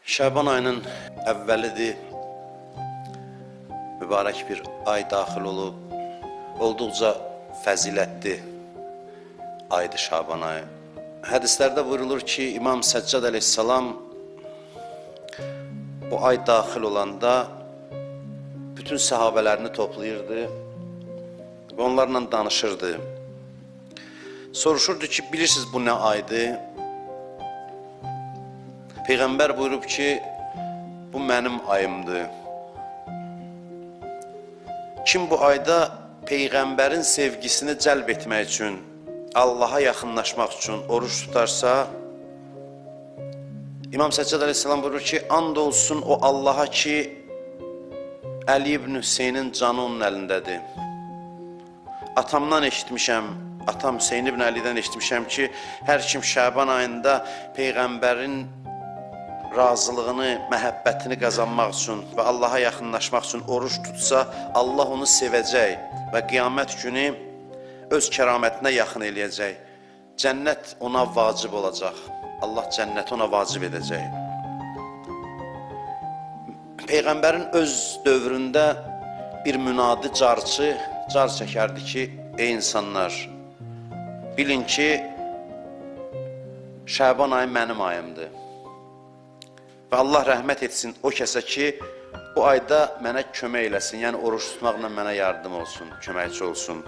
Şaban ayının əvvəlidir, mübarək bir ay daxil olub, olduqca fəzilətli aydır Şaban ayı. Hədislərdə buyurulur ki, İmam Səccad əleyhissalam bu ay daxil olanda bütün səhabələrini toplayırdı və onlarla danışırdı. Soruşurdu ki, bilirsiniz bu nə aydır? Peyğəmbər buyurub ki, bu mənim ayımdır. Kim bu ayda Peyğəmbərin sevgisini cəlb etmək üçün, Allaha yaxınlaşmaq üçün oruç tutarsa, İmam Səccad əleyhissalam buyurur ki, and olsun o Allaha ki, Əli ibn Hüseynin canı onun əlindədir. Atamdan eşitmişəm, atam Hüseyin ibn Əlidən eşitmişəm ki, hər kim Şaban ayında Peyğəmbərin razılığını, məhəbbətini qazanmaq üçün və Allaha yaxınlaşmaq üçün oruç tutsa, Allah onu sevəcək və qiyamət günü öz kəramətinə yaxın eləyəcək. Cənnət ona vacib olacaq. Allah cənnəti ona vacib edəcək. Peyğəmbərin öz dövründə bir münadi carçı car çəkərdi ki, ey insanlar, bilin ki, Şaban ayı mənim ayımdır. Və Allah rəhmət etsin o kəsə ki, bu ayda mənə kömək eləsin, yəni oruç tutmaqla mənə yardım olsun, köməkçi olsun.